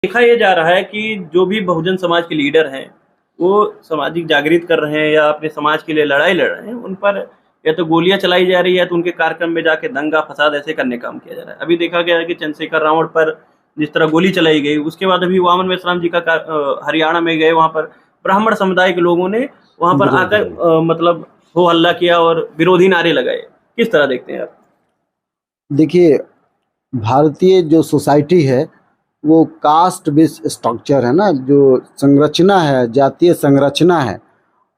देखा ये जा रहा है कि जो भी बहुजन समाज के लीडर हैं, वो सामाजिक जागृत कर रहे हैं या अपने समाज के लिए लड़ाई लड़ रहे हैं, उन पर या तो गोलियां चलाई जा रही है, तो उनके कार्यक्रम में जाके दंगा फसाद ऐसे करने का काम किया जा रहा है। अभी देखा गया है कि चंद्रशेखर रावण पर जिस तरह गोली चलाई गई, उसके बाद अभी वामन मेश्राम जी का हरियाणा में गए, वहाँ पर ब्राह्मण समुदाय के लोगों ने वहाँ पर आकर मतलब हो हल्ला किया और विरोधी नारे लगाए। किस तरह देखते हैं आप? देखिए, भारतीय जो सोसाइटी है वो कास्ट बेस्ड स्ट्रक्चर है ना, जो संरचना है, जातीय संरचना है,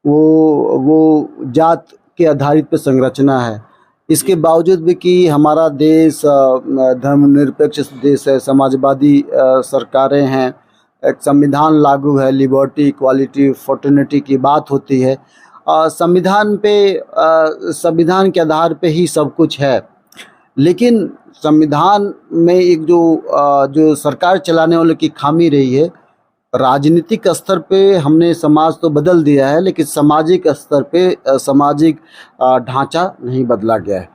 वो जात के आधारित पे संरचना है। इसके बावजूद भी कि हमारा देश धर्मनिरपेक्ष देश है, समाजवादी सरकारें हैं, एक संविधान लागू है, लिबर्टी, इक्वालिटी, फ्रेटर्निटी की बात होती है। संविधान के आधार पे ही सब कुछ है। लेकिन संविधान में एक जो सरकार चलाने वालों की खामी रही है, राजनीतिक स्तर पे हमने समाज तो बदल दिया है, लेकिन सामाजिक स्तर पे सामाजिक ढांचा नहीं बदला गया है।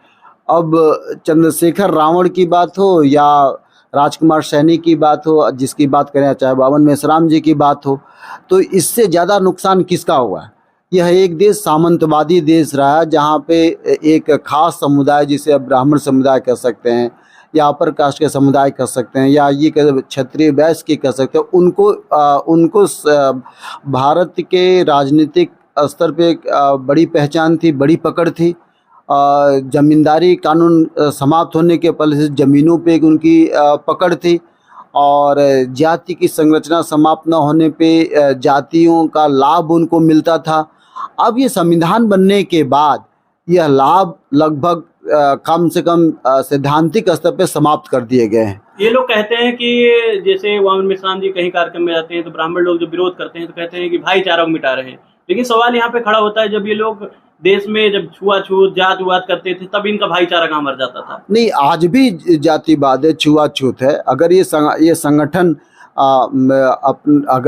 अब चंद्रशेखर रावण की बात हो या राजकुमार सैनी की बात हो, जिसकी बात करें, चाहे वामन मेश्राम जी की बात हो, तो इससे ज़्यादा नुकसान किसका हुआ है? यह एक देश सामंतवादी देश रहा है, जहाँ पे एक खास समुदाय, जिसे अब ब्राह्मण समुदाय कह सकते हैं या अपर कास्ट के समुदाय कह सकते हैं या ये क्षत्रिय वैश्य की कह सकते हैं, उनको भारत के राजनीतिक स्तर पे एक बड़ी पहचान थी, बड़ी पकड़ थी। जमींदारी कानून समाप्त होने के पहले से ज़मीनों पे एक उनकी पकड़ थी, और जाति की संरचना समाप्त न होने पे जातियों का लाभ उनको मिलता था। अब ये संविधान बनने के बाद यह लाभ लगभग कम से कम सैद्धांतिक स्तर पे समाप्त कर दिए गए हैं। ये लोग कहते हैं कि जैसे वामन मेश्राम जी कहीं कार्यक्रम में जाते हैं तो ब्राह्मण लोग जो विरोध करते हैं तो कहते हैं कि भाईचारा को मिटा रहे हैं। लेकिन सवाल यहाँ पे खड़ा होता है, जब ये लोग देश में जब छुआछूत जातिवाद करते थे तब इनका भाईचारा कहाँ मर जाता था? नहीं, आज भी जातिवाद है, छुआछूत है। अगर ये संगठन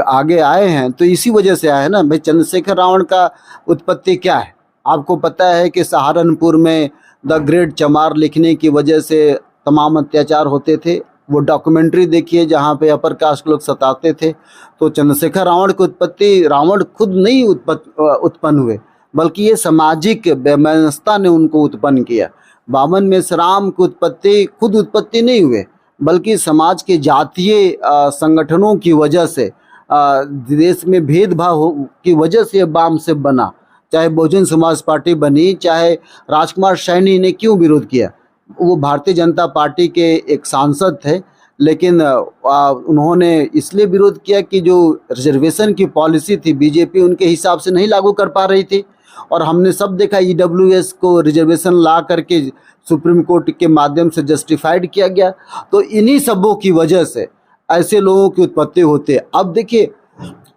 आगे आए हैं तो इसी वजह से आए हैं ना भाई। चंद्रशेखर रावण का उत्पत्ति क्या है? आपको पता है कि सहारनपुर में द ग्रेट चमार लिखने की वजह से तमाम अत्याचार होते थे। वो डॉक्यूमेंट्री देखिए जहाँ पे अपर कास्ट लोग सताते थे। तो चंद्रशेखर रावण की उत्पत्ति रावण खुद नहीं उत्पन्न हुए, बल्कि ये सामाजिक वैमनस्यता ने उनको उत्पन्न किया। वामन मेश्राम की उत्पत्ति नहीं हुए, बल्कि समाज के जातीय संगठनों की वजह से, देश में भेदभाव की वजह से वाम से बना। चाहे बहुजन समाज पार्टी बनी, चाहे राजकुमार सैनी ने क्यों विरोध किया? वो भारतीय जनता पार्टी के एक सांसद थे, लेकिन उन्होंने इसलिए विरोध किया कि जो रिजर्वेशन की पॉलिसी थी, बीजेपी उनके हिसाब से नहीं लागू कर पा रही थी। और हमने सब देखा, ईडब्ल्यूएस को रिजर्वेशन ला करके सुप्रीम कोर्ट के माध्यम से जस्टिफाइड किया गया। तो इन्हीं सबों की वजह से ऐसे लोगों की उत्पत्ति होती है। अब देखिए,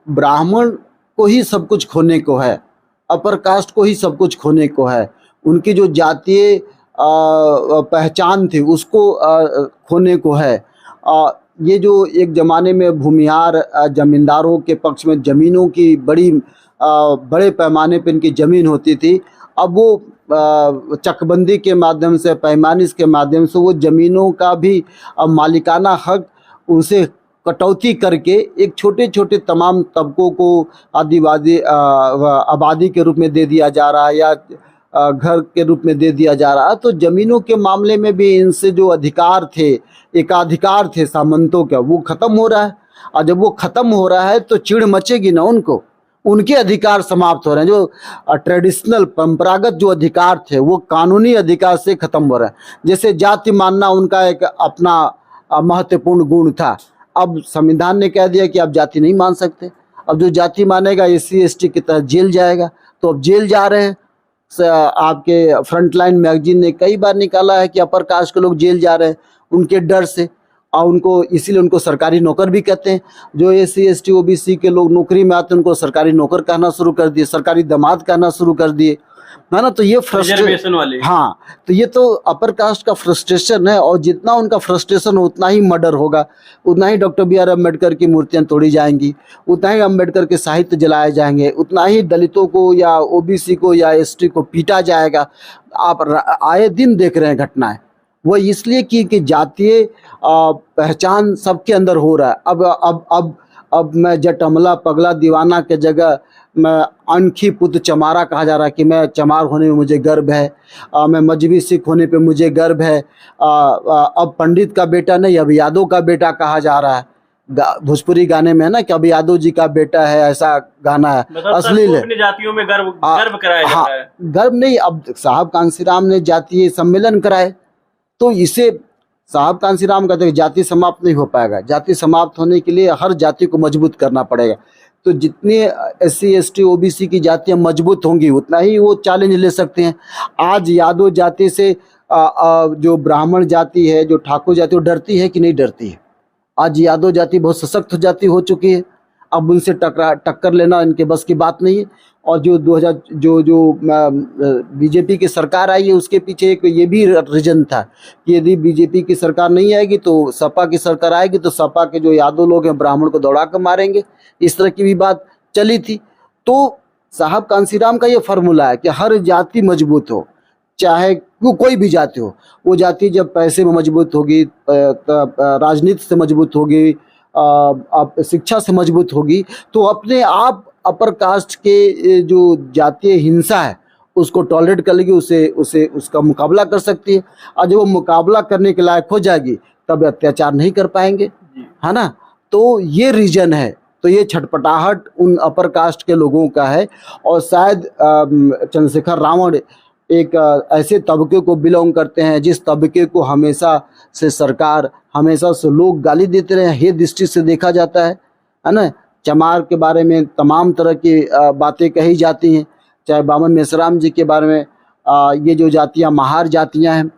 ब्राह्मण को ही सब कुछ खोने को है, अपर कास्ट को ही सब कुछ खोने को है। उनकी जो जातीय पहचान थी उसको खोने को है। ये जो एक ज़माने में भूमिहार जमींदारों के पक्ष में ज़मीनों की बड़े पैमाने पर इनकी ज़मीन होती थी, अब वो चकबंदी के माध्यम से, पैमानिश के माध्यम से वो ज़मीनों का भी मालिकाना हक उनसे कटौती करके एक छोटे छोटे तमाम तबकों को आदिवासी आबादी के रूप में दे दिया जा रहा है या घर के रूप में दे दिया जा रहा है। तो ज़मीनों के मामले में भी इनसे जो अधिकार थे, एकाधिकार थे सामंतों का, वो ख़त्म हो रहा है। और जब वो ख़त्म हो रहा है तो चिढ़ मचेगी ना उनको, उनके अधिकार समाप्त हो रहे हैं। जो ट्रेडिशनल परंपरागत जो अधिकार थे वो कानूनी अधिकार से ख़त्म हो रहे हैं। जैसे जाति मानना उनका एक अपना महत्वपूर्ण गुण था, अब संविधान ने कह दिया कि आप जाति नहीं मान सकते। अब जो जाति मानेगा SC ST के तहत जेल जाएगा। तो अब जेल जा रहे हैं। आपके फ्रंटलाइन मैगजीन ने कई बार निकाला है कि अपर कास्ट के लोग जेल जा रहे हैं उनके डर से, और उनको इसीलिए उनको सरकारी नौकर भी कहते हैं। जो SC ST OBC के लोग नौकरी में आते हैं उनको सरकारी नौकर कहना शुरू कर दिए, सरकारी दामाद कहना शुरू कर दिए, है ना। तो ये रिजर्वेशन वाले, हाँ, तो ये तो अपर कास्ट का फ्रस्ट्रेशन है। और जितना उनका फ्रस्ट्रेशन हो उतना ही मर्डर होगा, उतना ही डॉक्टर BR अम्बेडकर की मूर्तियां तोड़ी जाएंगी, उतना ही अम्बेडकर के साहित्य जलाए जाएंगे, उतना ही दलितों को या OBC को या ST को पीटा जाएगा। आप आए दिन देख रहे हैं घटनाएं। वो इसलिए कि जातीय पहचान सबके अंदर हो रहा है। अब मैं जटमला पगला दीवाना के जगह मैं अनखी पुत चमारा कहा जा रहा है कि मैं चमार होने में मुझे गर्व है, मैं मजहबी सिख होने पे मुझे गर्व है। अब पंडित का बेटा नहीं, अब यादव का बेटा कहा जा रहा है। भोजपुरी गाने में है ना कि अब यादव जी का बेटा है, ऐसा गाना है, मतलब अश्लील है। अपनी जातियों में गर्व कराया जा रहा है। गर्व नहीं, अब साहब कांसीराम ने जातीय सम्मेलन कराए, तो इसे साहब कांसीराम कहते हैं जाति समाप्त नहीं हो पाएगा। जाति समाप्त होने के लिए हर जाति को मजबूत करना पड़ेगा। तो जितनी SC ST OBC की जातियां मजबूत होंगी उतना ही वो चैलेंज ले सकते हैं। आज यादव जाति से जो ब्राह्मण जाति है, जो ठाकुर जाति, वो डरती है कि नहीं डरती है? आज यादव जाति बहुत सशक्त जाति हो चुकी है। अब उनसे टक्कर लेना इनके बस की बात नहीं है। और जो 2000 जो बीजेपी की सरकार आई है उसके पीछे एक ये भी रीजन था कि यदि बीजेपी की सरकार नहीं आएगी तो सपा की सरकार आएगी, तो सपा के जो यादव लोग हैं ब्राह्मण को दौड़ा कर मारेंगे, इस तरह की भी बात चली थी। तो साहब कांसीराम का ये फार्मूला है कि हर जाति मजबूत हो, चाहे वो कोई भी जाति हो। वो जाति जब पैसे में मजबूत होगी, राजनीति से मजबूत होगी, शिक्षा से मजबूत होगी, तो अपने आप अपर कास्ट के जो जातीय हिंसा है उसको टॉलरेट कर लेगी, उसका मुकाबला कर सकती है। और जब वो मुकाबला करने के लायक हो जाएगी तब अत्याचार नहीं कर पाएंगे, है ना। तो ये रीजन है। तो ये छटपटाहट उन अपर कास्ट के लोगों का है। और शायद चंद्रशेखर रावण एक ऐसे तबके को बिलोंग करते हैं जिस तबके को हमेशा से सरकार, हमेशा से लोग गाली देते रहे, ये दृष्टि से देखा जाता है ना। चमार के बारे में तमाम तरह की बातें कही जाती हैं, चाहे बामन मेश्राम जी के बारे में। ये जो जातियाँ महार जातियाँ हैं,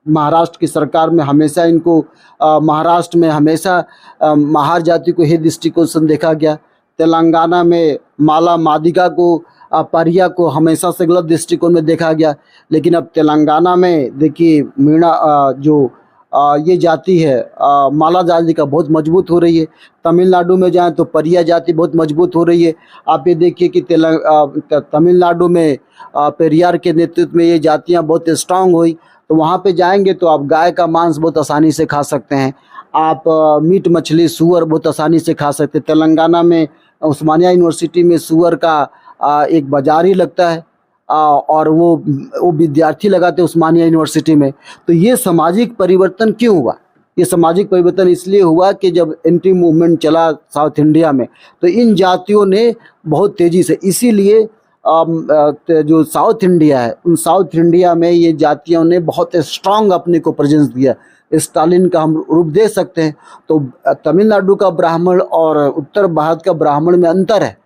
महाराष्ट्र की सरकार में हमेशा इनको महाराष्ट्र में हमेशा महार जाति को ही दृष्टिकोण से देखा गया। तेलंगाना में माला मादिका को, परिया को हमेशा से गलत दृष्टिकोण में देखा गया। लेकिन अब तेलंगाना में देखिए मीणा जो ये जाति है माला जाति का बहुत मजबूत हो रही है। तमिलनाडु में जाएं तो परिया जाति बहुत मजबूत हो रही है। आप ये देखिए कि तमिलनाडु में पेरियार के नेतृत्व में ये जातियां बहुत स्ट्रांग हुई। तो वहाँ पे जाएंगे तो आप गाय का मांस बहुत आसानी से खा सकते हैं, आप मीट मछली सुअर बहुत आसानी से खा सकते हैं। तेलंगाना में उस्मानिया यूनिवर्सिटी में सुअर का एक बाजार ही लगता है और वो विद्यार्थी लगाते उस्मानिया यूनिवर्सिटी में। तो ये सामाजिक परिवर्तन क्यों हुआ? ये सामाजिक परिवर्तन इसलिए हुआ कि जब एंटी मूवमेंट चला साउथ इंडिया में तो इन जातियों ने बहुत तेज़ी से, इसीलिए जो साउथ इंडिया है उन साउथ इंडिया में ये जातियों ने बहुत स्ट्रांग अपने को प्रेजेंस दिया। स्टालिन का हम रूप दे सकते हैं। तो तमिलनाडु का ब्राह्मण और उत्तर भारत का ब्राह्मण में अंतर है।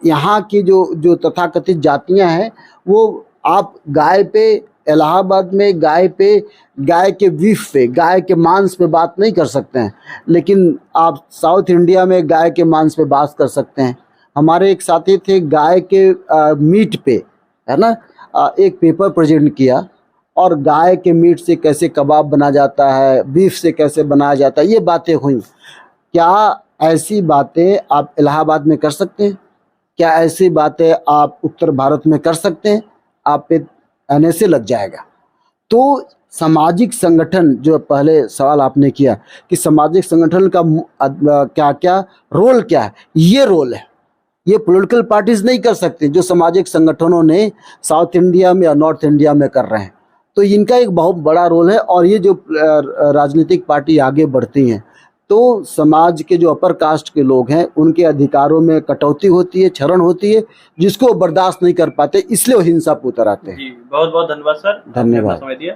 यहाँ की जो तथाकथित जातियाँ हैं वो आप गाय पे, इलाहाबाद में गाय के बीफ पे, गाय के मांस पे बात नहीं कर सकते हैं, लेकिन आप साउथ इंडिया में गाय के मांस पे बात कर सकते हैं। हमारे एक साथी थे, गाय के मीट पे, है ना, एक पेपर प्रेजेंट किया और गाय के मीट से कैसे कबाब बना जाता है, बीफ से कैसे बनाया जाता है, ये बातें हुई। क्या ऐसी बातें आप इलाहाबाद में कर सकते हैं? क्या ऐसी बातें आप उत्तर भारत में कर सकते हैं? आप पे NSA लग जाएगा। तो सामाजिक संगठन, जो पहले सवाल आपने किया कि सामाजिक संगठन का क्या क्या रोल क्या है, ये रोल है। ये पॉलिटिकल पार्टीज नहीं कर सकते जो सामाजिक संगठनों ने साउथ इंडिया में या नॉर्थ इंडिया में कर रहे हैं। तो इनका एक बहुत बड़ा रोल है। और ये जो राजनीतिक पार्टी आगे बढ़ती हैं तो समाज के जो अपर कास्ट के लोग हैं उनके अधिकारों में कटौती होती है, क्षरण होती है, जिसको बर्दाश्त नहीं कर पाते, इसलिए वो हिंसा पे उतर आते हैं। जी, बहुत बहुत धन्यवाद सर, धन्यवाद। समय दिया।